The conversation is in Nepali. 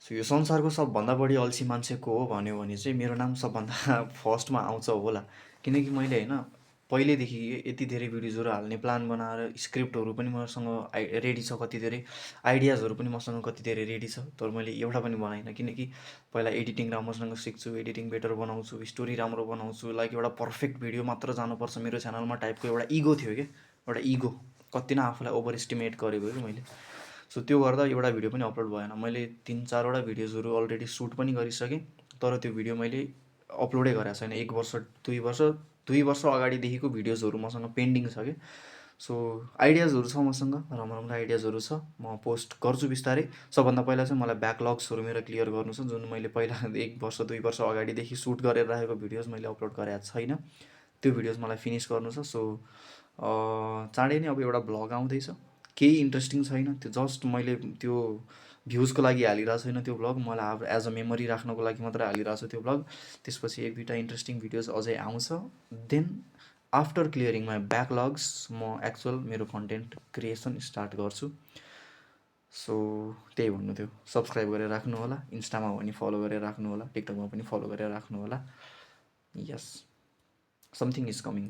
सो यो संसारको सबभन्दा बढी अल्छी मान्छे को हो भन्यो भने चाहिँ मेरो नाम सबभन्दा फर्स्टमा आउँछ होला। किनकि मैले होइन पहिल्यैदेखि यति धेरै भिडियोजहरू हाल्ने प्लान बनाएर स्क्रिप्टहरू पनि मसँग रेडी छ, कति धेरै आइडियाजहरू पनि मसँग कति धेरै रेडी छ, तर मैले एउटा पनि बनाइनँ। किनकि पहिला एडिटिङ राम्रोसँग सिक्छु, एडिटिङ बेटर बनाउँछु, स्टोरी राम्रो बनाउँछु, लाइक एउटा पर्फेक्ट भिडियो मात्र जानुपर्छ मेरो च्यानलमा टाइपको एउटा इगो थियो क्या, एउटा इगो। कति न आफूलाई ओभर एस्टिमेट गरेको कि मैले। सो त्यो गर्दा एउटा भिडियो पनि अपलोड भएन। मैले 3-4वटा भिडियोजहरू अलरेडी सुट पनि गरिसकेँ, तर त्यो भिडियो मैले अपलोडै गरेको छैन। 1 वर्ष 2 वर्ष अगाडिदेखिको भिडियोजहरू मसँग पेन्डिङ छ कि। सो आइडियाजहरू छ मसँग, राम्रो राम्रो आइडियाजहरू छ, म पोस्ट गर्छु बिस्तारै। सबभन्दा पहिला चाहिँ मलाई ब्याकलग्सहरू मेरो क्लियर गर्नु छ, जुन मैले पहिला 1 वर्ष 2 वर्ष अगाडिदेखि सुट गरेर राखेको भिडियोज मैले अपलोड गरेको छैन, त्यो भिडियोज मलाई फिनिस गर्नु छ। सो चाँडै नै अब एउटा भ्लग आउँदैछ, केही इन्ट्रेस्टिङ छैन, त्यो जस्ट मैले त्यो भ्युजको लागि हालिरहेको छैन त्यो भ्लग, मलाई अब एज अ मेमोरी राख्नको लागि मात्रै हालिरहेको छु त्यो भ्लग। त्यसपछि 1-2टा इन्ट्रेस्टिङ भिडियोज अझै आउँछ। देन आफ्टर क्लियरिङ माई ब्याकलग्स म एक्चुअल मेरो कन्टेन्ट क्रिएसन स्टार्ट गर्छु। सो त्यही भन्नु थियो। सब्सक्राइब गरेर राख्नु होला, इन्स्टामा हो भने फलो गरेर राख्नु होला, टिकटकमा पनि फलो गरेर राख्नु होला। यस, समथिङ इज कमिङ।